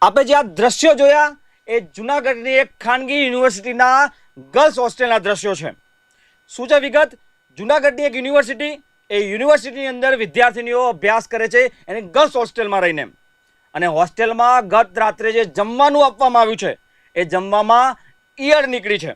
आपे जे आ दृश्यो जोया ए जूनागढ़नी एक खानगी यूनिवर्सिटीना गर्ल्स होस्टेलना दृश्यो छे। शुं छे विगत? जूनागढ़नी एक यूनिवर्सिटी, ए यूनिवर्सिटीनी अंदर विद्यार्थिनीओ अभ्यास करे छे एने गर्ल्स होस्टेलमां रहीने, अने होस्टेलमां गत रात्रे जे जमवानुं आपवामां आव्युं छे ए जमवामां ईयळ निकળી છે।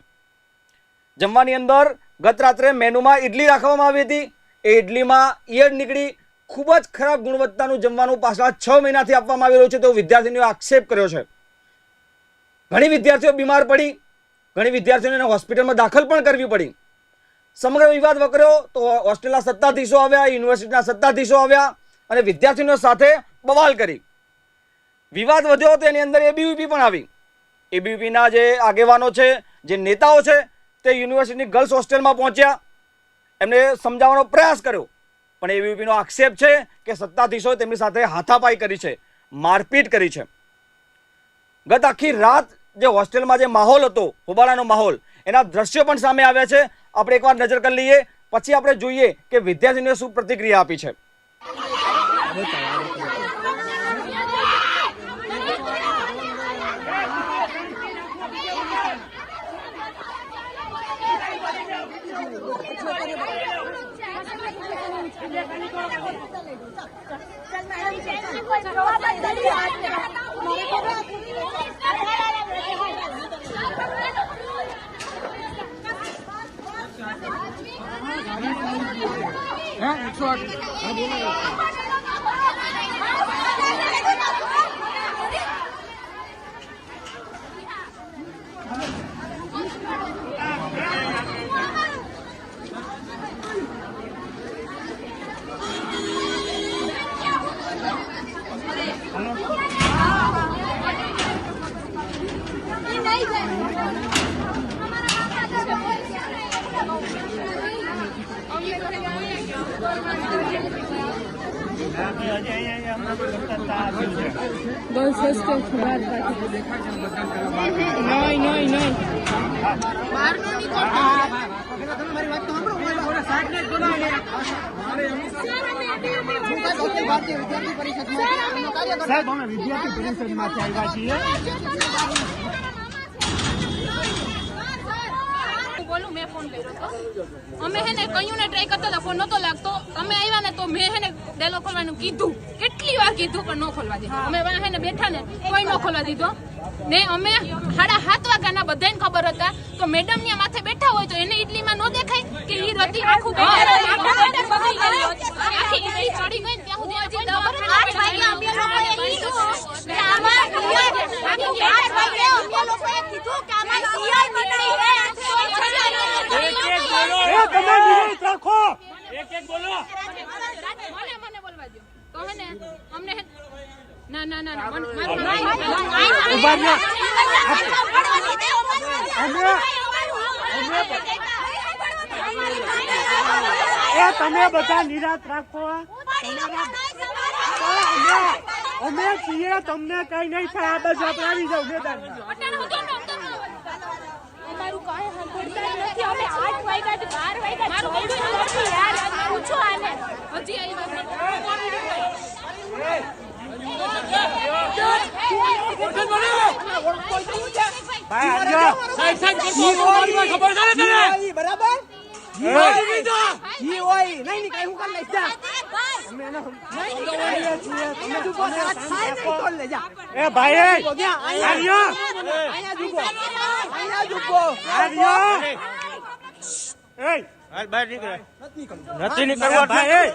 जमवानी अंदर गत रात्रे मेनुमां इडली राखवामां आवी हती, ए इडलीमां ईयळ निकળી। खूब ज खराब गुणवत्तानुं जमवानुं पाछला 6 महीनाथी आपवामां आवी રહ્યું છે तो विद्यार्थीओए आक्षेप कर्यो छे। घणी विद्यार्थीओ बीमार पड़ी, घणी विद्यार्थीओने होस्पिટલમાં दाखल पण करवी पड़ी। समग्र विवाद वकर्यो तो होस्टेलना सत्ताधीशो आव्या, युनिवर्सिटीना सत्ताधीशो आव्या अने विद्यार्थीओ साथे बवाल करी। विवाद वध्यो तो एनी अंदर एबीवीपी पण आवी। एबीवीपीना जे आगेवानो छे, जे नेताओ छे ते युनिवर्सिटीनी गर्ल्स होस्टेलमां पहोंच्या, एमणे समजावવાનો प्रयास कर्यो, पण एबीवीपीनो आक्षेप छे के सत्ताधीशोए तेमनी साथे हाथापाई करी छे, मारपीट करी छे। गत आखी रात जे होस्टेलमां जे माहोल हतो, होबाळानो माहोल, एना दृश्यो पण सामे आव्या छे। આપણે એકવાર નજર કરી લઈએ, પછી આપણે જોઈએ કે વિદ્યાર્થીઓએ શું પ્રતિક્રિયા આપી છે। સાહેબ અમે વિદ્યાર્થી પરિષદમાંથી આવ્યા છીએ। બોલું મેં ફોન કર્યો તો અમે હે ને કયું ને ટ્રાય કરતા હતા, ફોન નતો લાગતો। અમે આવ્યા ને તો મેં હે ને ડેલો ખોલવાનું કીધું, કેટલી વાર કીધું પણ ન ખોલવા દીધું। અમે હે ને બેઠા ને કોઈ ન ખોલવા દીધો ને। અમે 7:30 વાગ્યાના બધાને ખબર હતા તો મેડમ ની માથે બેઠા હોય તો એને ઇડલીમાં ન દેખાય કે ઈ રતી આખું આખી ઇડલી ચડી ગઈ ત્યાં સુધી હજી 8 વાગ્યા અમે લોકોએ કીધું કે આમાં લોકોએ કીધું કે આમાં સીઆઈ નીકળી મને બોલવા દો તો હે ને અમને ના ના ના તમે બધા નિરાત રાખો। અમે છીએ, તમને કઈ નહીં થાય। આ બાજુ આપણે આવી જાવ મેદાનમાં। અમારું કાંઈ સાંભળતા નથી। અમે 8 વાગ્યા 12 વાગ્યા છોડ્યું નથી યાર। પૂછો આને હજી આવ્યા બરાબર બહાર નીકળે નથી નીકળવા ભાઈ।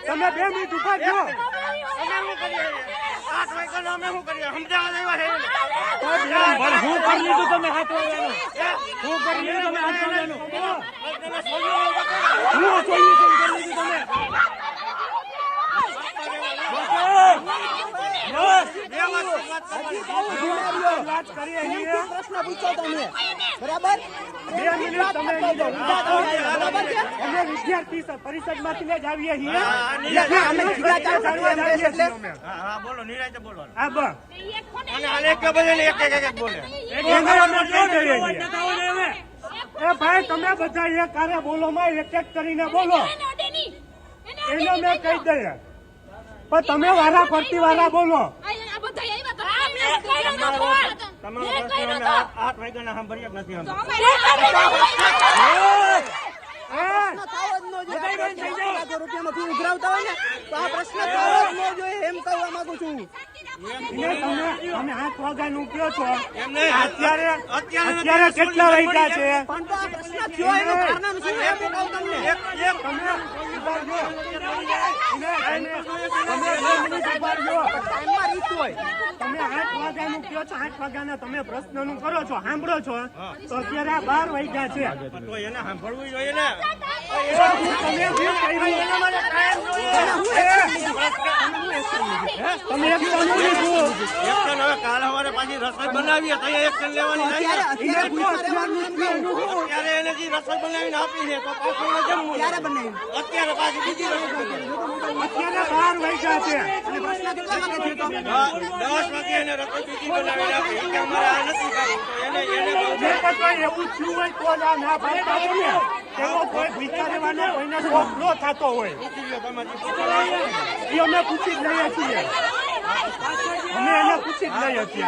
તમે 2 મિનિટ ઉભા છો. હું કરી લીધું તમે હાથ વાગ્યાનું. હું કરી લીધું તમે હાથ વાગ્યાનું. હું સોલ્યુશન કરી લીધું તમે. વાત કરીએ છીએ. પ્રશ્ન પૂછો તમે બરાબર 2 મિનિટ તમે લીધો. બરાબર છે અમે વિદ્યાર્થી પરિષદમાંથી જ આવીએ છીએ. અમે જુદા જાણવા એમ કહેશે એટલે હા બસ એ ભાઈ તમે બધા એક કારે બોલો માં એક એક કરીને બોલો. એનો મેં કહી દઈએ પણ તમે વારા ફરતી વારા બોલો. રૂપિયામાં ફી ઉઘરાવતા હોય ને તો આ પ્રશ્ન થવો જ ન જોઈએ એમ કહેવા માંગુ છું. તમે 8 વાગ્યાનું કહો છો. અત્યારે કેટલા વાગ્યા છે? પણ તો આ પ્રશ્ન થયો એનું કારનામું શું એમ કહું તમને. ટાઈમમાં રીત હોય. તમે 8 વાગ્યાનું કહો છો. 8 વાગ્યાના તમે પ્રશ્નનું કરો છો, સાંભળો છો તો અત્યારે આ 12 વાગ્યા છે. એને સાંભળવું જોઈએ ને. તમે જે કહ્યું તમે એક્શન લીધું. એક્શન હવે કાલ સવારે પાછી રસોઈ બનાવીએ તો એક્શન લેવાની થાય ને. અત્યારે એને જે રસોઈ બનાવીને આપી છે તો પાછું એને જમવું. ક્યારે બનાવ્યું? અત્યારે પાછી બીજી રસોઈ અત્યારે 12 વાગ્યા છે. અને પ્રશ્ન કેટલા વાગે થયો તો? 10 વાગે એને રસોઈ બીજી બનાવીને આપી એટલે અમારે આ નથી ખાવું તો એને જે કોઈ એવું થયું હોય તો જ આ ના પાડતા હોય ને. એવો કોઈ વિચારવાનો કોઈને શોખ ન થતો હોય એ અમે પૂછી જ લઈએ છીએ. અમે એને પૂછી જ લઈએ છીએ.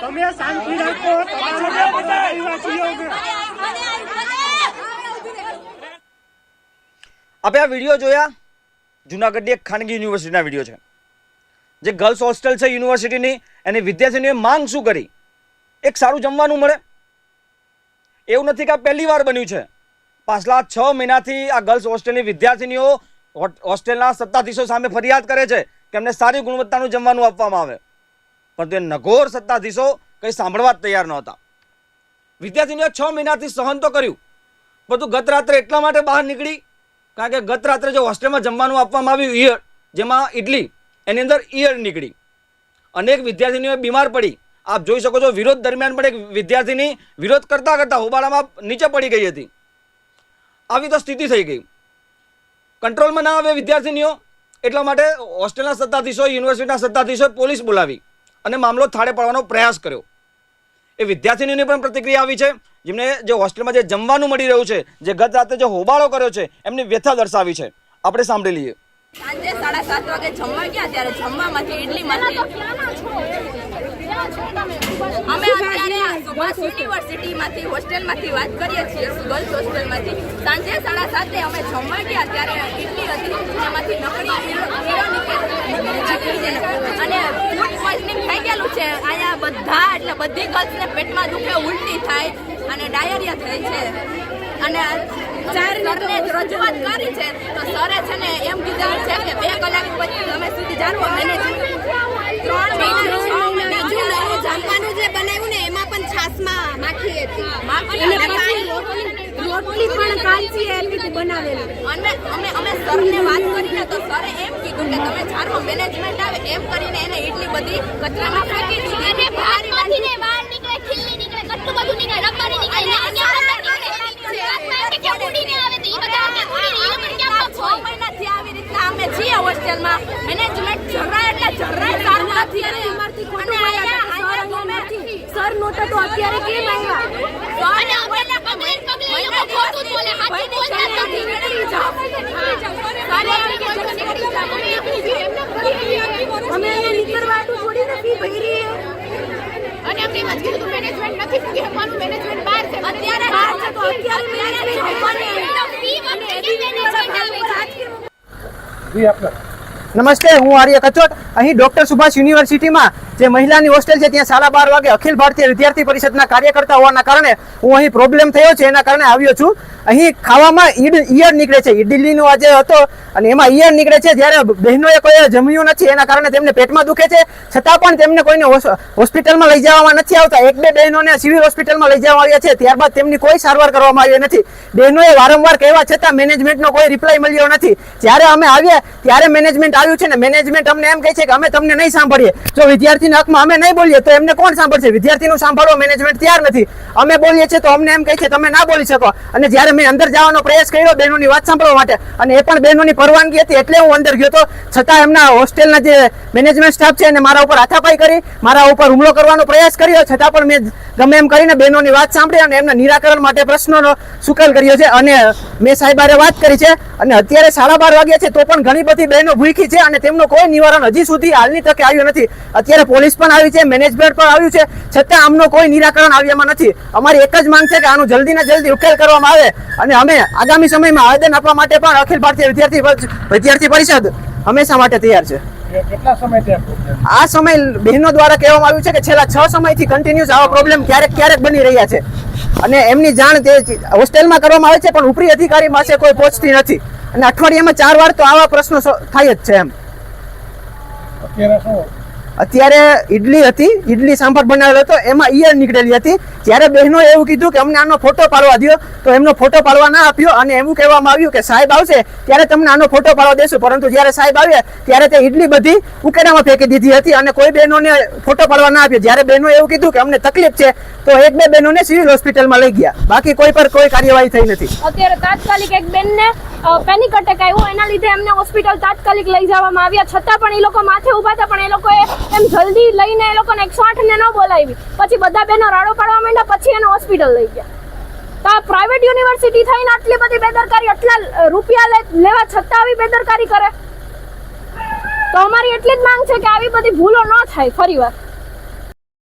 તમે શાંતિ રાખો. તમારા બધા એવા છીએ કે આપણે આ વિડીયો જોયા જુનાગઢની એક ખાનગી યુનિવર્સિટીના વિડીયો છે. જે ગર્લ્સ હોસ્ટેલ છે યુનિવર્સિટીની એની વિદ્યાર્થીનીઓએ માંગ શું કરી? એક સારું જમવાનું મળે. એવું નથી કે આ પહેલી વાર બન્યું છે. પાછલા 6 મહિનાથી આ ગર્લ્સ હોસ્ટેલની વિદ્યાર્થીનીઓ હોસ્ટેલના સત્તાધીશો સામે ફરિયાદ કરે છે કે અમને સારી ગુણવત્તાનું જમવાનું આપવામાં આવે, પણ તે નઘોર સત્તાધીશો કંઈ સાંભળવા જ તૈયાર નહોતા. વિદ્યાર્થીનીઓ 6 મહિનાથી સહન તો કર્યું, બધું ગત રાત્રે એટલા માટે બહાર નીકળી કારણ કે ગત રાત્રે જે હોસ્ટેલમાં જમવાનું આપવામાં આવ્યું ઈયળ, જેમાં ઇડલી, એની અંદર ઈયળ નીકળી. અનેક વિદ્યાર્થીનીઓ બીમાર પડી. આપ જોઈ શકો છો વિરોધ દરમિયાન પણ એક વિદ્યાર્થીની વિરોધ કરતા કરતા હોબાળામાં નીચે પડી ગઈ હતી. આવી તો સ્થિતિ થઈ ગઈ. કંટ્રોલમાં ના આવે વિદ્યાર્થીનીઓ એટલા માટે હોસ્ટેલના સત્તાધીશો, યુનિવર્સિટીના સત્તાધીશોએ પોલીસ બોલાવી અને મામલો થાળે પાડવાનો પ્રયાસ કર્યો. એ વિદ્યાર્થીનીઓની પણ પ્રતિક્રિયા આવી છે, જેમને જે હોસ્ટેલમાં જે જમવાનું મળી રહ્યું છે, જે ગત રાતે જે હોબાળો કર્યો છે, એમની વ્યથા દર્શાવી છે. આપણે સાંભળી લઈએ. સાંજે 7:30 વાગે જમવા ગયા ત્યારે જમવામાંથી ઇડલીમાંથી અમે અત્યારે સુભાષ યુનિવર્સિટીમાંથી હોસ્ટેલમાંથી વાત કરીએ છીએ. ગર્લ્સ હોસ્ટેલમાંથી સાંજે 7:30 અમે જમવા ગયા ત્યારે ઇડલી હતી, એમાંથી નકળી ઈયળો નીકળી અને ફૂડ પોઈઝનિંગ થઈ ગયેલું છે. અહીંયા બધા એટલે બધી ગર્લ્સને પેટમાં દુખે, ઉલટી થાય અને ડાયરિયા થાય છે. અને સરને રજૂઆત કરી છે તો સરે છે ને એમ કીધેલું છે કે 2 કલાક પછી તમે સુધી જાણવો. મેનેજમેન્ટ 3 મહિના જમવાનું જે બનાવ્યું ને એમાં પણ છાસમાં માખી હતી. રોટલી પણ કાચી હતી બનાવેલી. અમે સરને વાત કરીને તો સરે એમ કીધું કે તમે જાણવો, મેનેજમેન્ટ આવે એમ કરીને એને એટલી બધી કચરામાં ફેંકી દીધી. અને ભાતમાંથી ને બહાર નીકળે, ખીલ્લી નીકળે, કેટલું બધું નીકળે, રબરી નીકળે, કે ઉડીને આવે તો ઈ બધા અમે ઉડીને ઈ લોકો ક્યાં 6 મહિનાથી આવી રીતના અમે છીએ હોસ્ટેલમાં. મેનેજમેન્ટ જરાય એટલે જરાય સારું નથી. અને અમારથી ખોટું સર નોટ તો અત્યારે કેમ આવ્યા? અને અમને પગલે પગલે લોકો ખોટું જ બોલે, હાથી બોલતા નથી. અમે અહીંયા નીકળવાનું થોડી નથી ભરી. અને અમને એમ જ કીધું મેનેજમેન્ટ નથી ફૂગી શકવાનું, મેનેજમેન્ટ બહાર છે. અત્યારે બહાર છે તો અત્યારે મેનેજમેન્ટ ફી વખતે મેનેજમેન્ટ આવે છે. નમસ્તે, હું આર્ય કચોટ. અહીં ડોક્ટર સુભાષ યુનિવર્સિટીમાં જે મહિલાની હોસ્ટેલ છે ત્યાં 12:30 વાગે અખિલ ભારતીય વિદ્યાર્થી પરિષદના કાર્યકર્તા હોવાના કારણે હું અહીં પ્રોબ્લેમ થયો છે, એના કારણે આવ્યો છું. અહીં ખાવામાં ઈયળ નીકળે છે, ઇડલીનો આજે હતો અને એમાં ઈયળ નીકળે છે. જ્યારે બહેનોએ કોઈ જમ્યું નથી એના કારણે તેમને પેટમાં દુખે છે, છતાં પણ તેમને કોઈને હોસ્પિટલમાં લઈ જવામાં નથી આવતા. 1-2 બહેનોને સિવિલ હોસ્પિટલમાં લઈ જવામાં આવ્યા છે, ત્યારબાદ તેમની કોઈ સારવાર કરવામાં આવી નથી. બહેનોએ વારંવાર કહેવા છતાં મેનેજમેન્ટનો કોઈ રિપ્લાય મળ્યો નથી. જ્યારે અમે આવ્યા ત્યારે મેનેજમેન્ટ આવ્યું છે ને મેનેજમેન્ટ અમને એમ કહે છે કે અમે તમને નહીં સાંભળીએ. જો વિદ્યાર્થીના હકમાં અમે નહીં બોલીએ તો એમને કોણ સાંભળશે? વિદ્યાર્થીનું સાંભળવા મેનેજમેન્ટ તૈયાર નથી. અમે બોલીએ છીએ તો અમને એમ કહે છે તમે ના બોલી શકો. અને જ્યારે મેં અંદર જવાનો પ્રયાસ કર્યો બહેનોની વાત સાંભળવા માટે, અને એ પણ બહેનોની પરવાનગી હતી એટલે હું અંદર ગયો તો, છતાં એમના હોસ્ટેલના જે મેનેજમેન્ટ સ્ટાફ છે એને મારા ઉપર હાથાપાઈ કરી, મારા ઉપર હુમલો કરવાનો પ્રયાસ કર્યો. છતાં પણ મેં ગમે એમ કરીને બહેનોની વાત સાંભળી અને એમના નિરાકરણ માટે પ્રશ્નોનો સુકેલ કર્યો છે. અને મેં સાહેબારે વાત કરી છે અને અત્યારે 12:30 વાગ્યા છે તો પણ ઘણી બધી બહેનો ભૂખી છે અને તેમનું કોઈ નિવારણ હજી સુધી હાલની તકે આવ્યું નથી. અત્યારે પોલીસ પણ આવી છે, મેનેજમેન્ટ પણ આવ્યું છે, છતાં આમનો કોઈ નિરાકરણ આવ્યામાં નથી. અમારી એક જ માંગ છે કે આનું જલ્દી ને જલ્દી ઉકેલ કરવામાં આવે અને અમે આગામી સમયમાં આવેદન આપવા માટે પણ અખિલ ભારતીય વિદ્યાર્થી પરિષદ હંમેશા માટે તૈયાર છે. આ સમય બહેનો દ્વારા કહેવામાં આવ્યું છે કે છેલ્લા 6 સમયથી કન્ટિન્યુઅસ આવા પ્રોબ્લેમ ક્યારેક બની રહ્યા છે અને એમની જાણ તે હોસ્ટેલમાં કરવામાં આવે છે પણ ઉપરી અધિકારી પાસે કોઈ પહોંચતી નથી અને અઠવાડિયામાં 4 વાર તો આવા પ્રશ્નો થાય જ છે. એમ અત્યારે ઈડલી હતી, ઈડલી સાંભાર બનાવેલો હતો, એમાં ઈયળ નીકળેલી હતી. જ્યારે બહેનોએ એવું કીધું કે અમને આનો ફોટો પાડવા દો તો એમનો ફોટો પાડવા ના આપ્યો અને એવું કહેવામાં આવ્યું કે સાહેબ આવશે ત્યારે તમને આનો ફોટો પાડવા દેશું. પરંતુ જ્યારે સાહેબ આવ્યા ત્યારે તે ઈડલી બધી ઉકેડામાં ફેંકી દીધી હતી અને કોઈ બહેનોને ફોટો પાડવા ના આપ્યો. જ્યારે બહેનોએ એવું કીધું કે અમને તકલીફ છે તો 1-2 બહેનોને સિવિલ હોસ્પિટલમાં લઈ ગયા, બાકી કોઈ પર કોઈ કાર્યવાહી થઈ નથી. અત્યારે તાત્કાલિક એક બેનને પેનિક અટેક આવ્યો, એના લીધે એમને હોસ્પિટલ તાત્કાલિક લઈ જવામાં આવ્યા. છતાં પણ એ લોકો માથે ઉભા હતા પણ એ લોકોએ એમ જલ્દી લઈને એ લોકોને 108 ને ન બોલાવી. પછી બધા બહેનો રાડો પાડવા માંડ્યા, પછી એને હોસ્પિટલ લઈ ગયા. તો આ પ્રાઇવેટ યુનિવર્સિટી થઈને આટલી બધી બેદરકારી, આટલા રૂપિયા લેવા છતાં આવી બેદરકારી કરે તો અમારી એટલી જ માંગ છે કે આવી બધી ભૂલો ન થાય ફરીવાર.